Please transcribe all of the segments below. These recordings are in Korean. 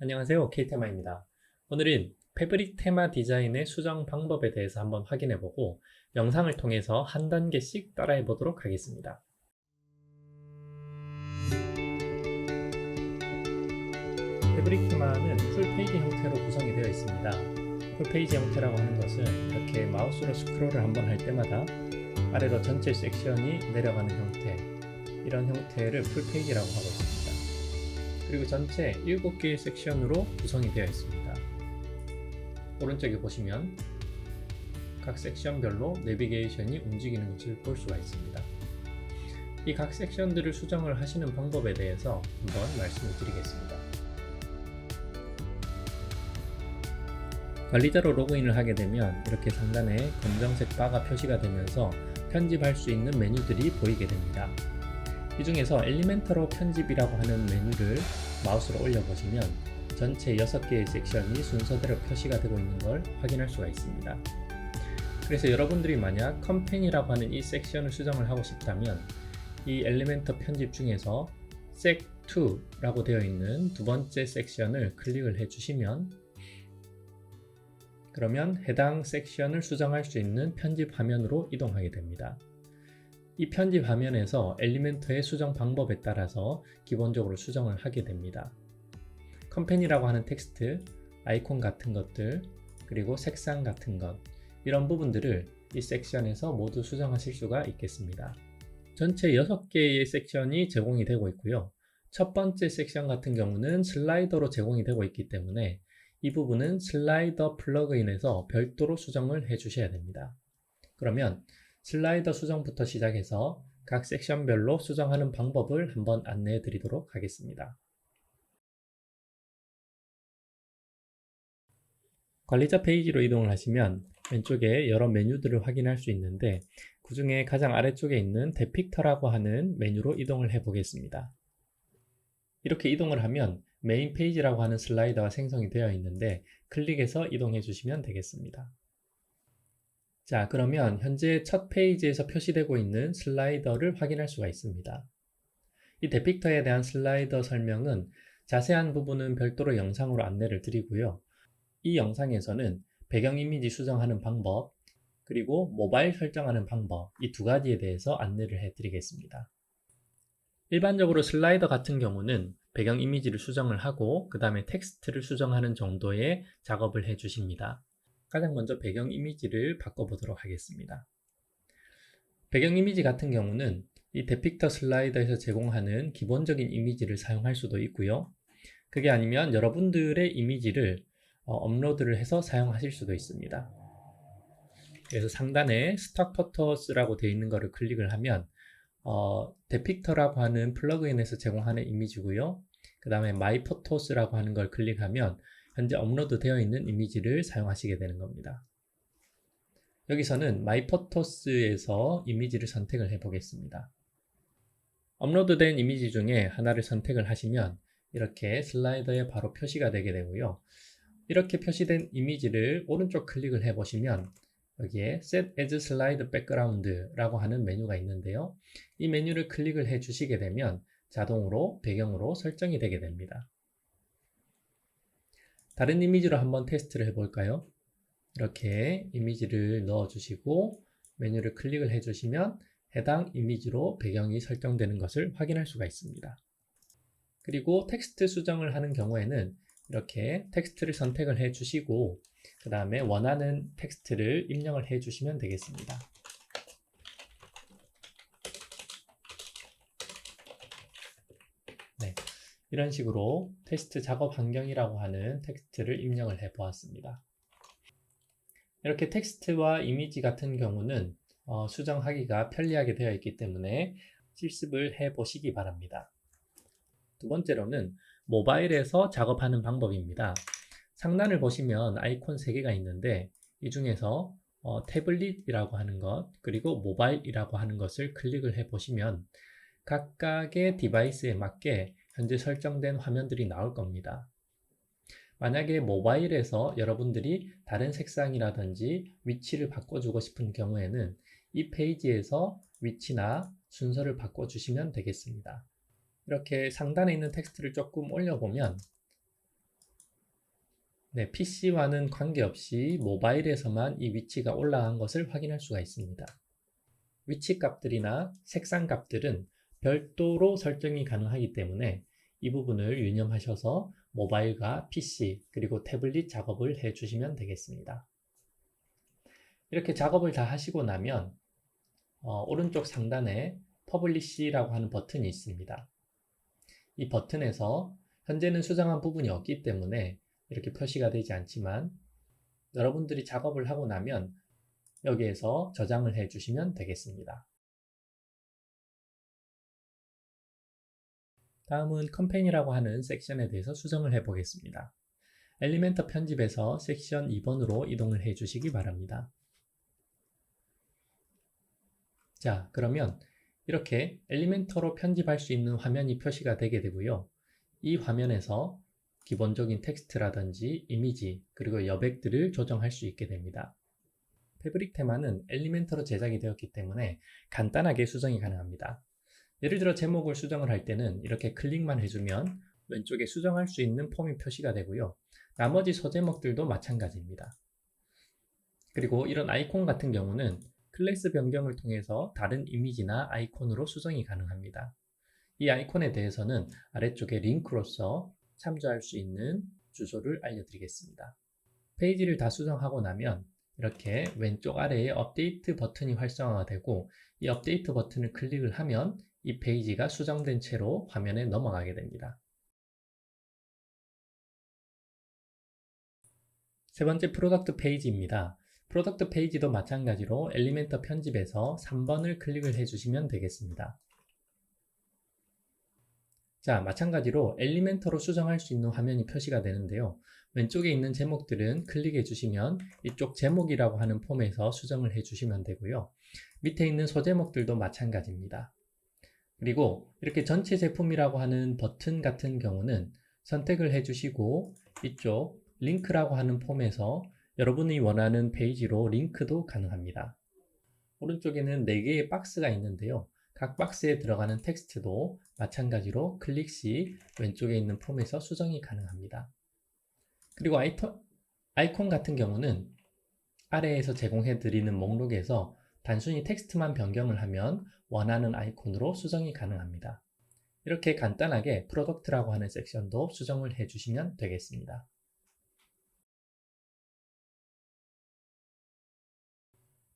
안녕하세요. K테마입니다. 오늘은 패브릭 테마 디자인의 수정 방법에 대해서 한번 확인해보고 영상을 통해서 한 단계씩 따라해보도록 하겠습니다. 패브릭 테마는 풀페이지 형태로 구성이 되어 있습니다. 풀페이지 형태라고 하는 것은 이렇게 마우스로 스크롤을 한번 할 때마다 아래로 전체 섹션이 내려가는 형태, 이런 형태를 풀페이지라고 하고 있습니다. 그리고 전체 7개의 섹션으로 구성이 되어 있습니다. 오른쪽에 보시면 각 섹션별로 내비게이션이 움직이는 것을 볼 수가 있습니다. 이 각 섹션들을 수정을 하시는 방법에 대해서 한번 말씀을 드리겠습니다. 관리자로 로그인을 하게 되면 이렇게 상단에 검정색 바가 표시가 되면서 편집할 수 있는 메뉴들이 보이게 됩니다. 이 중에서 엘리멘터로 편집이라고 하는 메뉴를 마우스로 올려보시면 전체 6개의 섹션이 순서대로 표시가 되고 있는 걸 확인할 수가 있습니다. 그래서 여러분들이 만약 컴펜이라고 하는 이 섹션을 수정을 하고 싶다면 이 엘리멘터 편집 중에서 sec2라고 되어 있는 두 번째 섹션을 클릭을 해주시면 그러면 해당 섹션을 수정할 수 있는 편집 화면으로 이동하게 됩니다. 이 편집 화면에서 엘리멘터의 수정 방법에 따라서 기본적으로 수정을 하게 됩니다. 컴펜이라고 하는 텍스트, 아이콘 같은 것들, 그리고 색상 같은 것, 이런 부분들을 이 섹션에서 모두 수정하실 수가 있겠습니다. 전체 6개의 섹션이 제공이 되고 있고요. 첫 번째 섹션 같은 경우는 슬라이더로 제공이 되고 있기 때문에 이 부분은 슬라이더 플러그인에서 별도로 수정을 해 주셔야 됩니다. 그러면 슬라이더 수정부터 시작해서 각 섹션별로 수정하는 방법을 한번 안내해 드리도록 하겠습니다. 관리자 페이지로 이동을 하시면 왼쪽에 여러 메뉴들을 확인할 수 있는데 그 중에 가장 아래쪽에 있는 데픽터라고 하는 메뉴로 이동을 해 보겠습니다. 이렇게 이동을 하면 메인 페이지라고 하는 슬라이더가 생성이 되어 있는데 클릭해서 이동해 주시면 되겠습니다. 자, 그러면 현재 첫 페이지에서 표시되고 있는 슬라이더를 확인할 수가 있습니다. 이 데픽터에 대한 슬라이더 설명은 자세한 부분은 별도로 영상으로 안내를 드리고요. 이 영상에서는 배경 이미지 수정하는 방법, 그리고 모바일 설정하는 방법, 이 두 가지에 대해서 안내를 해드리겠습니다. 일반적으로 슬라이더 같은 경우는 배경 이미지를 수정을 하고 그 다음에 텍스트를 수정하는 정도의 작업을 해주십니다. 가장 먼저 배경 이미지를 바꿔보도록 하겠습니다. 배경 이미지 같은 경우는 이 데픽터 슬라이더에서 제공하는 기본적인 이미지를 사용할 수도 있고요. 그게 아니면 여러분들의 이미지를 업로드를 해서 사용하실 수도 있습니다. 그래서 상단에 스톡 포토스라고 되어 있는 것을 클릭을 하면 데픽터라고 하는 플러그인에서 제공하는 이미지고요. 그 다음에 마이 포토스라고 하는 걸 클릭하면 현재 업로드 되어 있는 이미지를 사용하시게 되는 겁니다. 여기서는 마이 포토스에서 이미지를 선택을 해 보겠습니다. 업로드된 이미지 중에 하나를 선택을 하시면 이렇게 슬라이더에 바로 표시가 되게 되고요. 이렇게 표시된 이미지를 오른쪽 클릭을 해 보시면 여기에 Set as Slide Background라고 하는 메뉴가 있는데요. 이 메뉴를 클릭을 해 주시게 되면 자동으로 배경으로 설정이 되게 됩니다. 다른 이미지로 한번 테스트를 해 볼까요? 이렇게 이미지를 넣어 주시고 메뉴를 클릭을 해 주시면 해당 이미지로 배경이 설정되는 것을 확인할 수가 있습니다. 그리고 텍스트 수정을 하는 경우에는 이렇게 텍스트를 선택을 해 주시고 그 다음에 원하는 텍스트를 입력을 해 주시면 되겠습니다. 네, 이런 식으로 테스트 작업 환경이라고 하는 텍스트를 입력을 해 보았습니다. 이렇게 텍스트와 이미지 같은 경우는 수정하기가 편리하게 되어 있기 때문에 실습을 해 보시기 바랍니다. 두 번째로는 모바일에서 작업하는 방법입니다. 상단을 보시면 아이콘 3개가 있는데 이 중에서 태블릿이라고 하는 것 그리고 모바일이라고 하는 것을 클릭을 해 보시면 각각의 디바이스에 맞게 현재 설정된 화면들이 나올 겁니다. 만약에 모바일에서 여러분들이 다른 색상이라든지 위치를 바꿔주고 싶은 경우에는 이 페이지에서 위치나 순서를 바꿔주시면 되겠습니다. 이렇게 상단에 있는 텍스트를 조금 올려보면 네, PC와는 관계없이 모바일에서만 이 위치가 올라간 것을 확인할 수가 있습니다. 위치 값들이나 색상 값들은 별도로 설정이 가능하기 때문에 이 부분을 유념하셔서 모바일과 PC 그리고 태블릿 작업을 해주시면 되겠습니다. 이렇게 작업을 다 하시고 나면 오른쪽 상단에 퍼블리시라고 하는 버튼이 있습니다. 이 버튼에서 현재는 수정한 부분이 없기 때문에 이렇게 표시가 되지 않지만 여러분들이 작업을 하고 나면 여기에서 저장을 해 주시면 되겠습니다. 다음은 컴페니라고 하는 섹션에 대해서 수정을 해 보겠습니다. 엘리멘터 편집에서 섹션 2번으로 이동을 해 주시기 바랍니다. 자, 그러면 이렇게 엘리멘터로 편집할 수 있는 화면이 표시가 되게 되고요. 이 화면에서 기본적인 텍스트라든지 이미지 그리고 여백들을 조정할 수 있게 됩니다. 패브릭 테마는 엘리멘터로 제작이 되었기 때문에 간단하게 수정이 가능합니다. 예를 들어 제목을 수정을 할 때는 이렇게 클릭만 해주면 왼쪽에 수정할 수 있는 폼이 표시가 되고요. 나머지 소제목들도 마찬가지입니다. 그리고 이런 아이콘 같은 경우는 클래스 변경을 통해서 다른 이미지나 아이콘으로 수정이 가능합니다. 이 아이콘에 대해서는 아래쪽에 링크로서 참조할 수 있는 주소를 알려드리겠습니다. 페이지를 다 수정하고 나면 이렇게 왼쪽 아래에 업데이트 버튼이 활성화가 되고 이 업데이트 버튼을 클릭을 하면 이 페이지가 수정된 채로 화면에 넘어가게 됩니다. 세 번째 프로덕트 페이지입니다. 프로덕트 페이지도 마찬가지로 엘리멘터 편집에서 3번을 클릭을 해주시면 되겠습니다. 자, 마찬가지로 엘리멘터로 수정할 수 있는 화면이 표시가 되는데요. 왼쪽에 있는 제목들은 클릭해 주시면 이쪽 제목이라고 하는 폼에서 수정을 해 주시면 되고요. 밑에 있는 소제목들도 마찬가지입니다. 그리고 이렇게 전체 제품이라고 하는 버튼 같은 경우는 선택을 해 주시고 이쪽 링크라고 하는 폼에서 여러분이 원하는 페이지로 링크도 가능합니다. 오른쪽에는 4개의 박스가 있는데요. 각 박스에 들어가는 텍스트도 마찬가지로 클릭 시 왼쪽에 있는 폼에서 수정이 가능합니다. 그리고 아이콘 같은 경우는 아래에서 제공해드리는 목록에서 단순히 텍스트만 변경을 하면 원하는 아이콘으로 수정이 가능합니다. 이렇게 간단하게 프로덕트라고 하는 섹션도 수정을 해주시면 되겠습니다.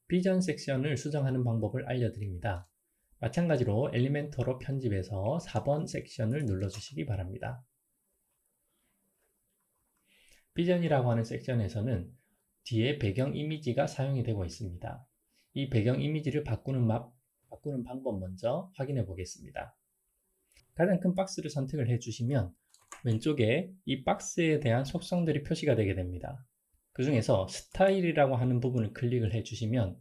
비전 섹션을 수정하는 방법을 알려드립니다. 마찬가지로 엘리멘터로 편집해서 4번 섹션을 눌러주시기 바랍니다. 비전이라고 하는 섹션에서는 뒤에 배경 이미지가 사용이 되고 있습니다. 이 배경 이미지를 바꾸는 방법 먼저 확인해 보겠습니다. 가장 큰 박스를 선택을 해주시면 왼쪽에 이 박스에 대한 속성들이 표시가 되게 됩니다. 그 중에서 스타일이라고 하는 부분을 클릭을 해주시면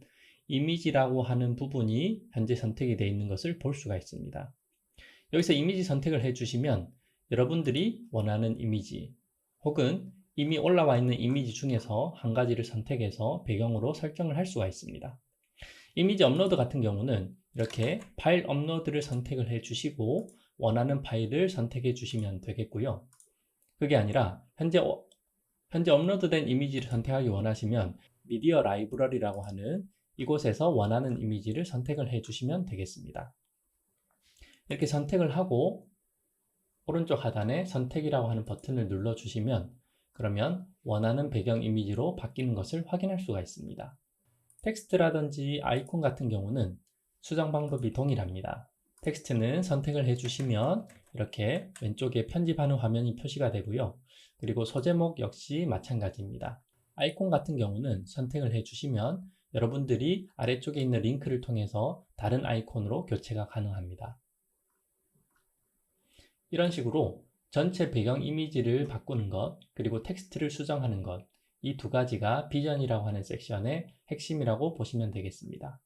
이미지라고 하는 부분이 현재 선택이 되어 있는 것을 볼 수가 있습니다. 여기서 이미지 선택을 해주시면 여러분들이 원하는 이미지 혹은 이미 올라와 있는 이미지 중에서 한 가지를 선택해서 배경으로 설정을 할 수가 있습니다. 이미지 업로드 같은 경우는 이렇게 파일 업로드를 선택을 해주시고 원하는 파일을 선택해 주시면 되겠고요. 그게 아니라 현재 업로드된 이미지를 선택하기 원하시면 미디어 라이브러리라고 하는 이곳에서 원하는 이미지를 선택을 해주시면 되겠습니다. 이렇게 선택을 하고 오른쪽 하단에 선택이라고 하는 버튼을 눌러주시면 그러면 원하는 배경 이미지로 바뀌는 것을 확인할 수가 있습니다. 텍스트라든지 아이콘 같은 경우는 수정 방법이 동일합니다. 텍스트는 선택을 해주시면 이렇게 왼쪽에 편집하는 화면이 표시가 되고요. 그리고 소제목 역시 마찬가지입니다. 아이콘 같은 경우는 선택을 해주시면 여러분들이 아래쪽에 있는 링크를 통해서 다른 아이콘으로 교체가 가능합니다. 이런 식으로 전체 배경 이미지를 바꾸는 것, 그리고 텍스트를 수정하는 것, 이 두 가지가 비전이라고 하는 섹션의 핵심이라고 보시면 되겠습니다.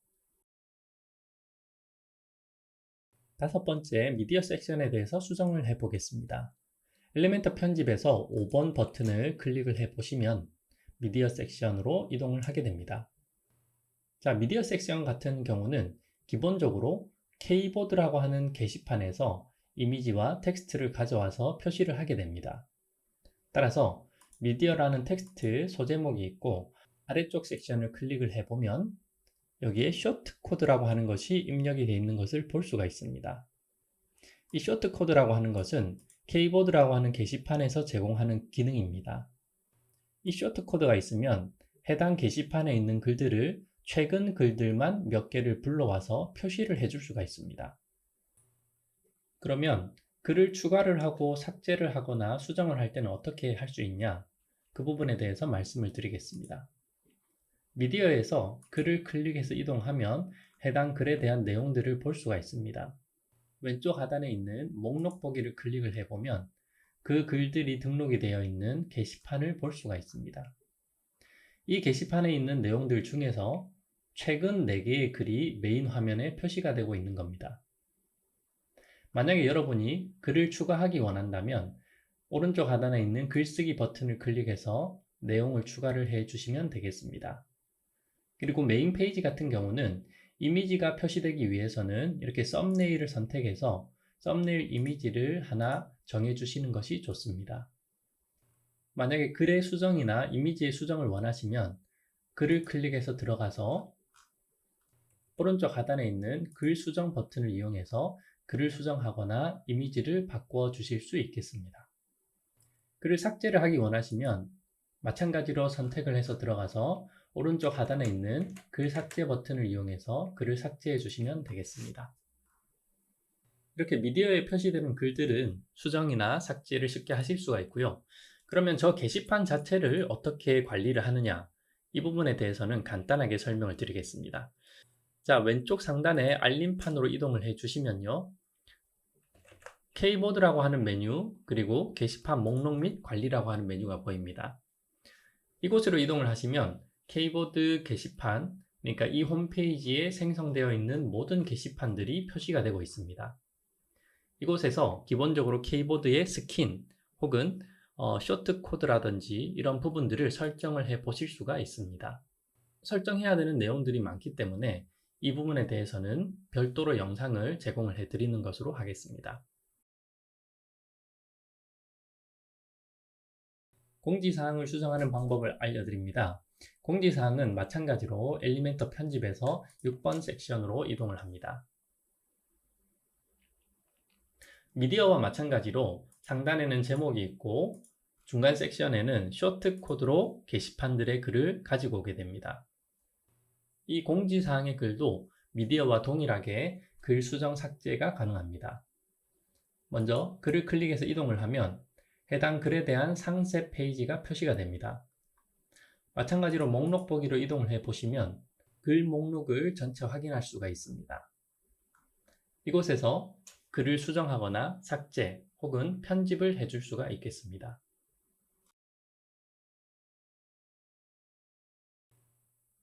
다섯 번째, 미디어 섹션에 대해서 수정을 해 보겠습니다. 엘리멘터 편집에서 5번 버튼을 클릭을 해 보시면 미디어 섹션으로 이동을 하게 됩니다. 자, 미디어 섹션 같은 경우는 기본적으로 K보드라고 하는 게시판에서 이미지와 텍스트를 가져와서 표시를 하게 됩니다. 따라서 미디어라는 텍스트 소제목이 있고 아래쪽 섹션을 클릭을 해보면 여기에 쇼트 코드라고 하는 것이 입력이 되어 있는 것을 볼 수가 있습니다. 이 쇼트 코드라고 하는 것은 K보드라고 하는 게시판에서 제공하는 기능입니다. 이 쇼트 코드가 있으면 해당 게시판에 있는 글들을 최근 글들만 몇 개를 불러와서 표시를 해줄 수가 있습니다. 그러면 글을 추가를 하고 삭제를 하거나 수정을 할 때는 어떻게 할 수 있냐? 그 부분에 대해서 말씀을 드리겠습니다. 미디어에서 글을 클릭해서 이동하면 해당 글에 대한 내용들을 볼 수가 있습니다. 왼쪽 하단에 있는 목록 보기를 클릭을 해보면 그 글들이 등록이 되어 있는 게시판을 볼 수가 있습니다. 이 게시판에 있는 내용들 중에서 최근 4개의 글이 메인 화면에 표시가 되고 있는 겁니다. 만약에 여러분이 글을 추가하기 원한다면 오른쪽 하단에 있는 글쓰기 버튼을 클릭해서 내용을 추가를 해 주시면 되겠습니다. 그리고 메인 페이지 같은 경우는 이미지가 표시되기 위해서는 이렇게 썸네일을 선택해서 썸네일 이미지를 하나 정해 주시는 것이 좋습니다. 만약에 글의 수정이나 이미지의 수정을 원하시면 글을 클릭해서 들어가서 오른쪽 하단에 있는 글 수정 버튼을 이용해서 글을 수정하거나 이미지를 바꿔 주실 수 있겠습니다. 글을 삭제를 하기 원하시면 마찬가지로 선택을 해서 들어가서 오른쪽 하단에 있는 글 삭제 버튼을 이용해서 글을 삭제해 주시면 되겠습니다. 이렇게 미디어에 표시되는 글들은 수정이나 삭제를 쉽게 하실 수가 있고요. 그러면 저 게시판 자체를 어떻게 관리를 하느냐, 이 부분에 대해서는 간단하게 설명을 드리겠습니다. 자, 왼쪽 상단에 알림판으로 이동을 해 주시면요. K보드라고 하는 메뉴, 그리고 게시판 목록 및 관리라고 하는 메뉴가 보입니다. 이곳으로 이동을 하시면 K보드 게시판, 그러니까 이 홈페이지에 생성되어 있는 모든 게시판들이 표시가 되고 있습니다. 이곳에서 기본적으로 K보드의 스킨 혹은 쇼트 코드라든지 이런 부분들을 설정을 해 보실 수가 있습니다. 설정해야 되는 내용들이 많기 때문에 이 부분에 대해서는 별도로 영상을 제공을 해 드리는 것으로 하겠습니다. 공지사항을 수정하는 방법을 알려드립니다. 공지사항은 마찬가지로 엘리멘터 편집에서 6번 섹션으로 이동을 합니다. 미디어와 마찬가지로 상단에는 제목이 있고 중간 섹션에는 쇼트 코드로 게시판들의 글을 가지고 오게 됩니다. 이 공지사항의 글도 미디어와 동일하게 글 수정 삭제가 가능합니다. 먼저 글을 클릭해서 이동을 하면 해당 글에 대한 상세 페이지가 표시가 됩니다. 마찬가지로 목록 보기로 이동을 해 보시면 글 목록을 전체 확인할 수가 있습니다. 이곳에서 글을 수정하거나 삭제 혹은 편집을 해줄 수가 있겠습니다.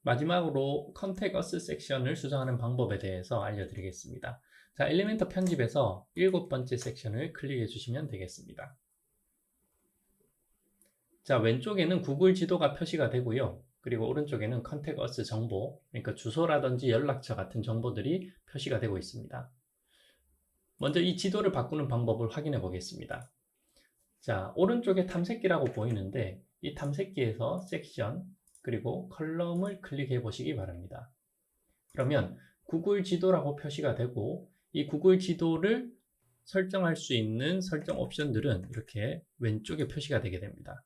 마지막으로 컨택 어스 섹션을 수정하는 방법에 대해서 알려드리겠습니다. 자, 엘리멘터 편집에서 7번째 섹션을 클릭해 주시면 되겠습니다. 자, 왼쪽에는 구글 지도가 표시가 되고요. 그리고 오른쪽에는 컨택 어스 정보, 그러니까 주소라든지 연락처 같은 정보들이 표시가 되고 있습니다. 먼저 이 지도를 바꾸는 방법을 확인해 보겠습니다. 자, 오른쪽에 탐색기라고 보이는데 이 탐색기에서 섹션, 그리고 컬럼을 클릭해 보시기 바랍니다. 그러면 구글 지도라고 표시가 되고 이 구글 지도를 설정할 수 있는 설정 옵션들은 이렇게 왼쪽에 표시가 되게 됩니다.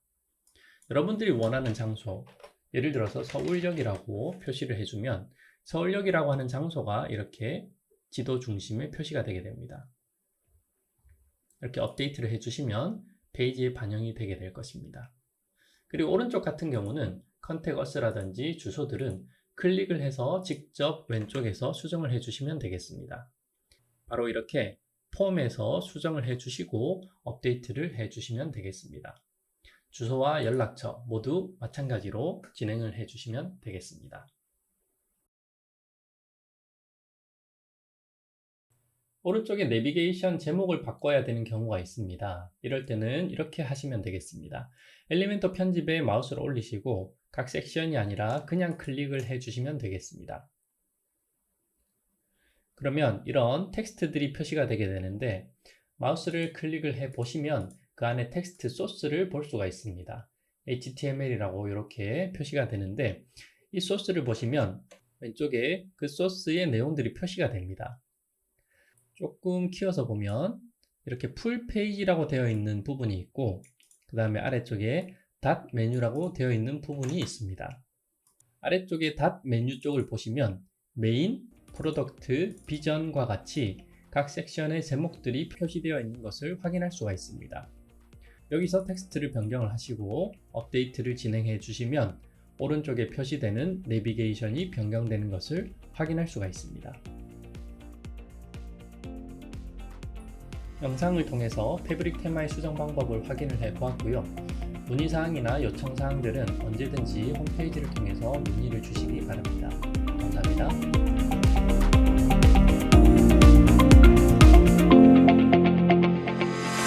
여러분들이 원하는 장소, 예를 들어서 서울역이라고 표시를 해주면 서울역이라고 하는 장소가 이렇게 지도 중심에 표시가 되게 됩니다. 이렇게 업데이트를 해주시면 페이지에 반영이 되게 될 것입니다. 그리고 오른쪽 같은 경우는 컨택 어스라든지 주소들은 클릭을 해서 직접 왼쪽에서 수정을 해주시면 되겠습니다. 바로 이렇게 폼에서 수정을 해주시고 업데이트를 해주시면 되겠습니다. 주소와 연락처 모두 마찬가지로 진행을 해주시면 되겠습니다. 오른쪽에 내비게이션 제목을 바꿔야 되는 경우가 있습니다. 이럴 때는 이렇게 하시면 되겠습니다. 엘리멘터 편집에 마우스를 올리시고 각 섹션이 아니라 그냥 클릭을 해주시면 되겠습니다. 그러면 이런 텍스트들이 표시가 되게 되는데 마우스를 클릭을 해 보시면 그 안에 텍스트 소스를 볼 수가 있습니다. HTML이라고 이렇게 표시가 되는데, 이 소스를 보시면 왼쪽에 그 소스의 내용들이 표시가 됩니다. 조금 키워서 보면 이렇게 풀 페이지라고 되어 있는 부분이 있고, 그 다음에 아래쪽에 닷 메뉴라고 되어 있는 부분이 있습니다. 아래쪽에 닷 메뉴 쪽을 보시면 메인, 프로덕트, 비전과 같이 각 섹션의 제목들이 표시되어 있는 것을 확인할 수가 있습니다. 여기서 텍스트를 변경을 하시고 업데이트를 진행해 주시면 오른쪽에 표시되는 내비게이션이 변경되는 것을 확인할 수가 있습니다. 영상을 통해서 패브릭 테마의 수정 방법을 확인을 해 보았고요. 문의사항이나 요청사항들은 언제든지 홈페이지를 통해서 문의를 주시기 바랍니다. 감사합니다.